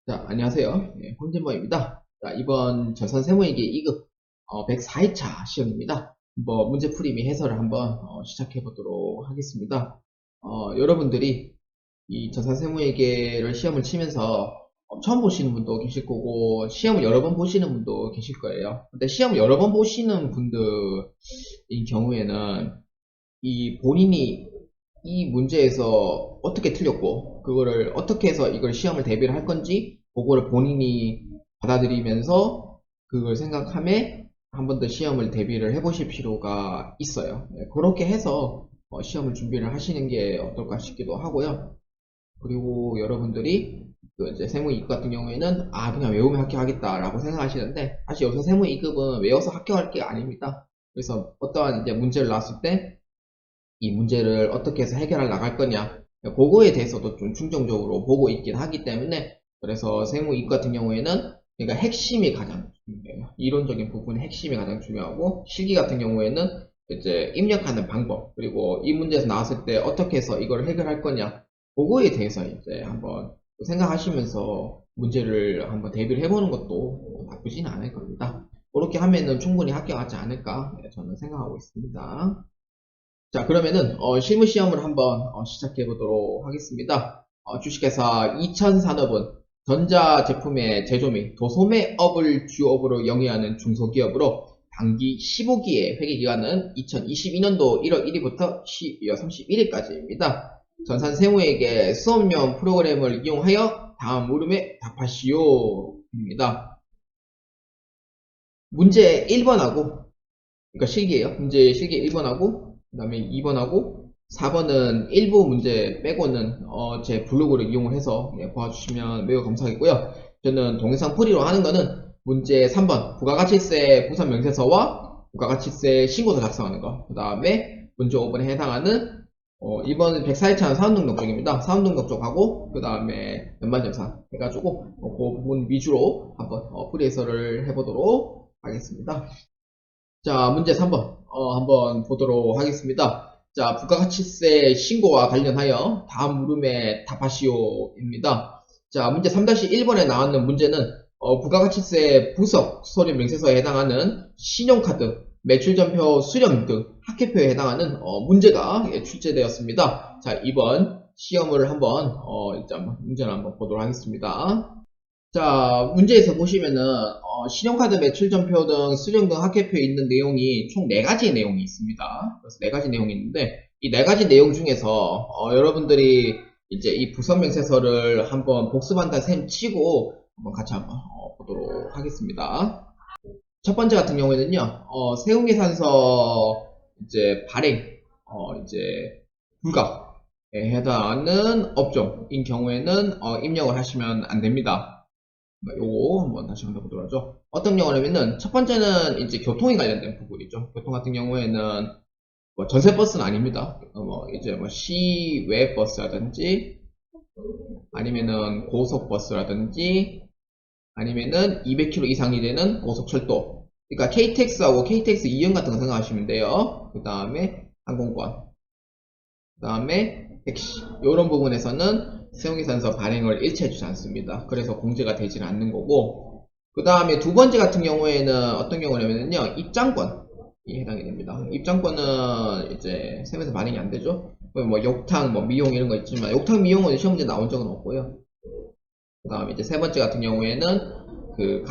자, 안녕하세요. 네, 홍진모입니다. 자, 이번 전산세무회계 2급 104회차 시험입니다. 문제풀이 및 해설을 한번 시작해 보도록 하겠습니다. 여러분들이 이 전산세무회계를 시험을 치면서 처음 보시는 분도 계실 거고 시험을 여러 번 보시는 분도 계실 거예요. 근데 시험을 여러 번 보시는 분들인 경우에는 이 본인이 이 문제에서 어떻게 틀렸고 그거를 어떻게 해서 이걸 시험을 대비를 할 건지 그거를 본인이 받아들이면서 그걸 생각함에 한 번 더 시험을 대비를 해보실 필요가 있어요. 네, 그렇게 해서 시험을 준비를 하시는 게 어떨까 싶기도 하고요. 그리고 여러분들이 그 이제 세무 2급 같은 경우에는 그냥 외우면 합격하겠다라고 생각하시는데 사실 여기서 세무 2급은 외워서 합격할 게 아닙니다. 그래서 어떠한 이제 문제를 나왔을 때 이 문제를 어떻게 해서 해결해 나갈 거냐 그거에 대해서도 좀 중점적으로 보고 있긴 하기 때문에 그래서 세무 이과 같은 경우에는 그러니까 핵심이 가장 중요해요. 이론적인 부분의 핵심이 가장 중요하고 실기 같은 경우에는 이제 입력하는 방법 그리고 이 문제에서 나왔을 때 어떻게 해서 이걸 해결할 거냐 그거에 대해서 이제 한번 생각하시면서 문제를 한번 대비를 해보는 것도 나쁘진 않을 겁니다. 그렇게 하면은 충분히 합격하지 않을까 저는 생각하고 있습니다. 자, 그러면은 실무 시험을 한번 시작해 보도록 하겠습니다. 주식회사 이천산업은 전자제품의 제조 및 도소매업을 주업으로 영위하는 중소기업으로 단기 15기의 회계기간은 2022년도 1월 1일부터 12월 31일까지입니다. 전산세무에게 수업용 프로그램을 이용하여 다음 물음에 답하시오입니다. 문제 1번하고 그러니까 실기예요. 문제 실기 1번하고 그 다음에 2번하고 4번은 일부 문제 빼고는 제 블로그를 이용을 해서 봐주시면 매우 감사하겠고요. 저는 동영상 풀이로 하는 거는 문제 3번 부가가치세 부산 명세서와 부가가치세 신고서 작성하는 거. 그 다음에 문제 5번에 해당하는 이번 104일차는 사원등록 쪽입니다. 사원등록 쪽하고 그 다음에 연말정산 해가지고 그 부분 위주로 한번 풀이 해설을 해보도록 하겠습니다. 자, 문제 3번 한번 보도록 하겠습니다. 자, 부가가치세 신고와 관련하여 다음 물음에 답하시오입니다. 자, 문제 3-1번에 나왔는 문제는 부가가치세 부석 소립 명세서에 해당하는 신용카드, 매출전표 수령 등 학회표에 해당하는 문제가 출제되었습니다. 자, 이번 시험을 한번 이제 문제를 한번 보도록 하겠습니다. 자, 문제에서 보시면은 신용카드 매출전표 등 수령 등 학회표에 있는 내용이 총 4가지 내용이 있습니다. 그래서 4가지 내용이 있는데 이 4가지 내용 중에서 여러분들이 이제 이 부서명세서를 한번 복습한다 셈 치고 한번 같이 한번 보도록 하겠습니다. 첫 번째 같은 경우에는요, 세운계산서 이제 발행 이제 불가에 해당하는 업종인 경우에는 입력을 하시면 안 됩니다. 요거 한번 다시 한번 보도록 하죠. 어떤 경우냐면은 첫 번째는 이제 교통에 관련된 부분이죠. 교통 같은 경우에는 뭐 전세버스는 아닙니다. 이제 뭐 시외 버스라든지 아니면은 고속버스라든지 아니면은 200km 이상이 되는 고속철도. 그러니까 KTX하고 KTX 이용 같은 거 생각하시면 돼요. 그 다음에 항공권, 그 다음에 택시. 이런 부분에서는 세무계산서 발행을 일체 해주지 않습니다. 그래서 공제가 되지 않는 거고, 그 다음에 두 번째 같은 경우에는 어떤 경우냐면요, 입장권이 해당이 됩니다. 입장권은 이제 세무에서 발행이 안 되죠. 뭐 욕탕, 뭐 미용 이런 거 있지만 욕탕 미용은 시험 문제 나온 적은 없고요. 그 다음에 이제 세 번째 같은 경우에는 그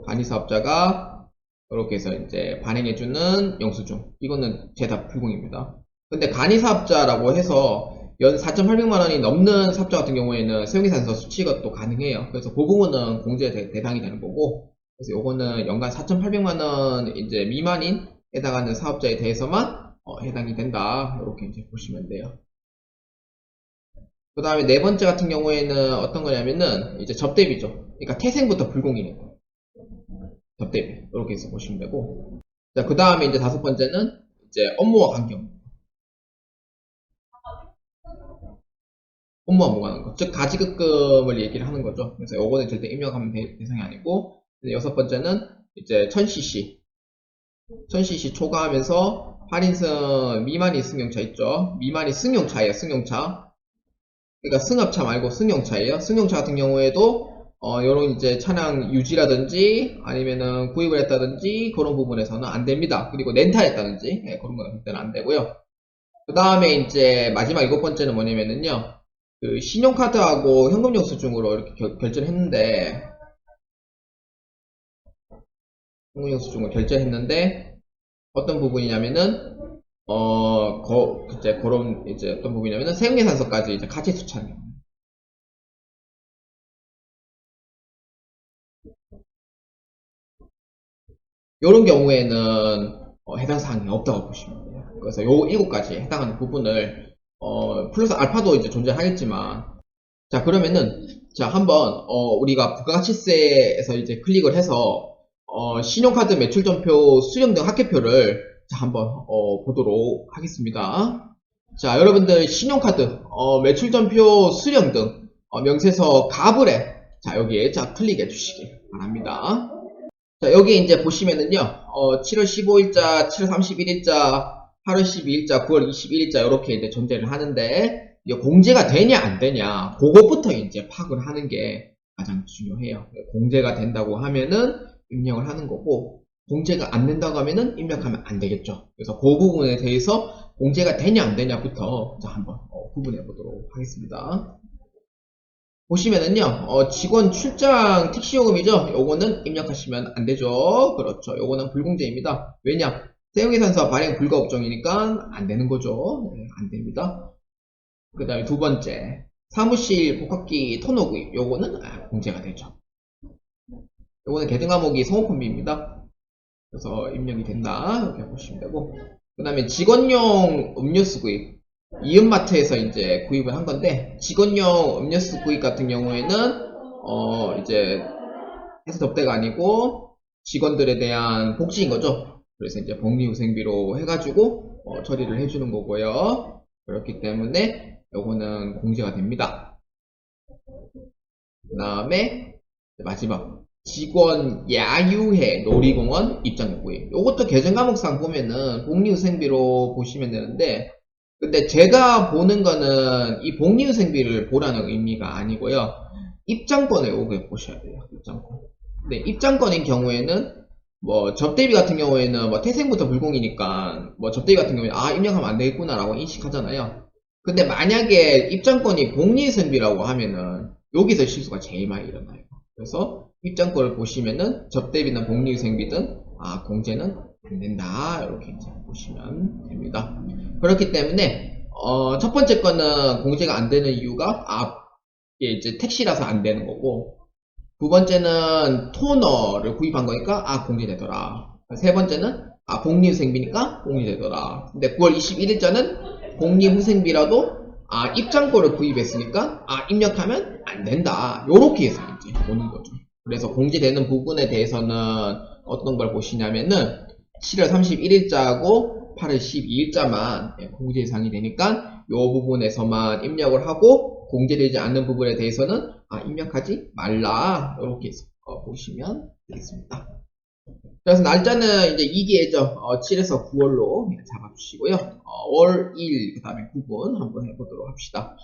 간이사업자가 이렇게 해서 이제 발행해주는 영수증. 이거는 죄다 불공입니다. 근데 간이사업자라고 해서 연 4,800만원이 넘는 사업자 같은 경우에는 세무계산서 수취가 또 가능해요. 그래서 그 부분은 공제 대상이 되는 거고, 그래서 요거는 연간 4,800만원 이제 미만인 해당하는 사업자에 대해서만 해당이 된다. 이렇게 이제 보시면 돼요. 그 다음에 네 번째 같은 경우에는 어떤 거냐면은 이제 접대비죠. 그러니까 태생부터 불공이네요. 접대비. 이렇게 해서 보시면 되고. 자, 그 다음에 이제 다섯 번째는 이제 업무와 관계없는 업무와 무관한 것. 즉, 가지급금을 얘기를 하는 거죠. 그래서 요거는 절대 입력하면 대상이 아니고, 여섯 번째는 이제 1000cc. 1000cc 초과하면서 할인승 미만이 승용차 있죠. 미만이 승용차예요, 승용차. 그러니까 승합차 말고 승용차예요. 승용차 같은 경우에도 요런 이제 차량 유지라든지 아니면은 구입을 했다든지 그런 부분에서는 안 됩니다. 그리고 렌탈했다든지 그런 거는 그때는 안 되고요. 그 다음에 이제 마지막 7번째는 뭐냐면은요. 그 신용카드하고 현금 영수증으로 이렇게 결제를 했는데 현금 영수증을 결제했는데 어떤 부분이냐면은 그런 이제 어떤 부분이냐면은 세금계산서까지 이제 같이 수차해요. 이런 경우에는 해당 사항이 없다고 보시면 돼요. 그래서 요 7가지에 해당하는 부분을 플러스 알파도 이제 존재하겠지만 자 그러면은 자 한번 우리가 부가가치세에서 이제 클릭을 해서 신용카드 매출전표 수령 등 합계표를 자 한번 보도록 하겠습니다. 자 여러분들 신용카드 매출전표 수령 등 명세서 가불에 자 여기에 자 클릭해 주시기 바랍니다. 자, 여기 이제 보시면은요, 7월 15일자, 7월 31일자, 8월 12일자, 9월 21일자, 이렇게 이제 존재를 하는데, 이게 공제가 되냐, 안 되냐, 그것부터 이제 파악을 하는 게 가장 중요해요. 공제가 된다고 하면은 입력을 하는 거고, 공제가 안 된다고 하면은 입력하면 안 되겠죠. 그래서 그 부분에 대해서 공제가 되냐, 안 되냐부터 자, 한번 구분해 보도록 하겠습니다. 보시면은요, 직원 출장 택시요금이죠. 요거는 입력하시면 안 되죠. 그렇죠. 요거는 불공제입니다. 왜냐? 세용계산서 발행 불가 업종이니까 안 되는 거죠. 네, 안 됩니다. 그 다음에 두 번째, 사무실 복합기 토너 구입. 요거는 공제가 되죠. 요거는 계등 과목이 성호품비입니다. 그래서 입력이 된다. 이렇게 보시면 되고. 그 다음에 직원용 음료수 구입. 이음마트에서 이제 구입을 한 건데 직원용 음료수 구입 같은 경우에는 이제 해서 접대가 아니고 직원들에 대한 복지인 거죠. 그래서 이제 복리후생비로 해가지고 처리를 해주는 거고요. 그렇기 때문에 요거는 공제가 됩니다. 그 다음에 마지막 직원 야유회 놀이공원 입장료 구입. 요것도 개정 과목상 보면은 복리후생비로 보시면 되는데 근데 제가 보는 거는 이 복리후생비를 보라는 의미가 아니고요. 입장권을 요게 보셔야 돼요. 입장권. 근데 입장권인 경우에는 뭐 접대비 같은 경우에는 뭐 태생부터 불공이니까 뭐 접대비 같은 경우에는 입력하면 안 되겠구나라고 인식하잖아요. 근데 만약에 입장권이 복리후생비라고 하면은 여기서 실수가 제일 많이 일어나요. 그래서 입장권을 보시면은 접대비는 복리후생비든 공제는 안 된다 이렇게 이제 보시면 됩니다. 그렇기 때문에 첫 번째 거는 공제가 안 되는 이유가 이게 이제 택시라서 안 되는 거고 두 번째는 토너를 구입한 거니까 공제되더라. 세 번째는 복리후생비니까 공제되더라. 근데 9월 21일자는 복리후생비라도 입장권을 구입했으니까 입력하면 안 된다. 요렇게 해서 이제 보는 거죠. 그래서 공제되는 부분에 대해서는 어떤 걸 보시냐면은 7월 31일자하고 8월 12일자만 공제 대상이 되니까 이 부분에서만 입력을 하고 공제되지 않는 부분에 대해서는 입력하지 말라 이렇게 해서 보시면 되겠습니다. 그래서 날짜는 이제 2기예죠. 7에서 9월로 잡아주시고요. 월 1, 그 다음에 9분 한번 해보도록 합시다.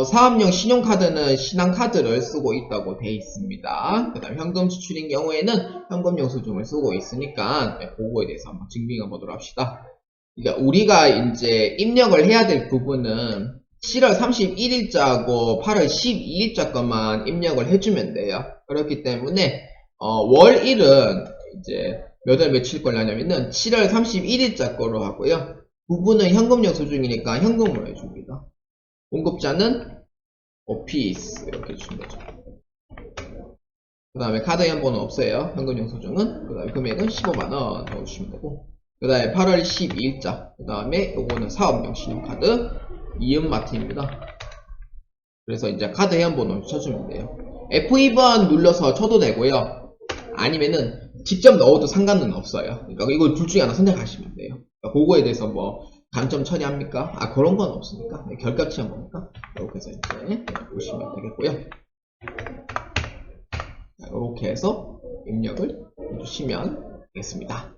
사업용 신용카드는 신한카드를 쓰고 있다고 되어 있습니다. 그 다음 현금 지출인 경우에는 현금 영수증을 쓰고 있으니까 그거에 대해서 한번 증명해 보도록 합시다. 그러니까 우리가 이제 입력을 해야 될 부분은 7월 31일자하고 8월 12일자 것만 입력을 해주면 돼요. 그렇기 때문에 월 1은 이제 몇 월 며칠 걸 하냐면은 7월 31일자 거로 하고요. 부분은 현금 영수증이니까 현금으로 해줍니다. 공급자는 오피스 이렇게 주는 거죠. 그 다음에 카드 현번호 없어요. 현금 영수증은. 그 다음에 금액은 15만원 넣어주시면 되고 그 다음에 8월 12일자 그 다음에 요거는 사업용 신용카드 이음마트입니다. 그래서 이제 카드 회원번호 쳐주면 돼요. F2번 눌러서 쳐도 되고요. 아니면은 직접 넣어도 상관은 없어요. 그러니까 이거 둘 중에 하나 선택하시면 돼요. 그러니까 그거에 대해서 뭐 감점 처리합니까? 그런 건 없으니까 결과치한 거니까 이렇게 해서 이제 보시면 되겠고요. 이렇게 해서 입력을 해주시면 되겠습니다.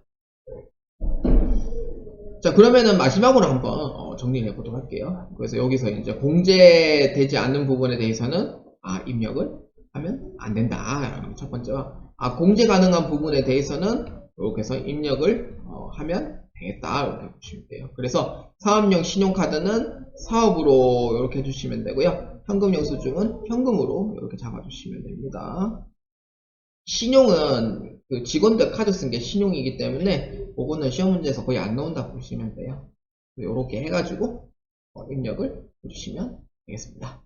자, 그러면은 마지막으로 한번 정리를 해보도록 할게요. 그래서 여기서 이제 공제되지 않는 부분에 대해서는 입력을 하면 안 된다. 첫 번째와 공제 가능한 부분에 대해서는 이렇게 해서 입력을 하면 되겠다. 이렇게 보시면 돼요. 그래서 사업용 신용카드는 사업으로 이렇게 해주시면 되고요. 현금 영수증은 현금으로 이렇게 잡아주시면 됩니다. 신용은 그 직원들 카드 쓴 게 신용이기 때문에 그거는 시험 문제에서 거의 안 나온다고 보시면 돼요. 이렇게 해가지고 입력을 해주시면 되겠습니다.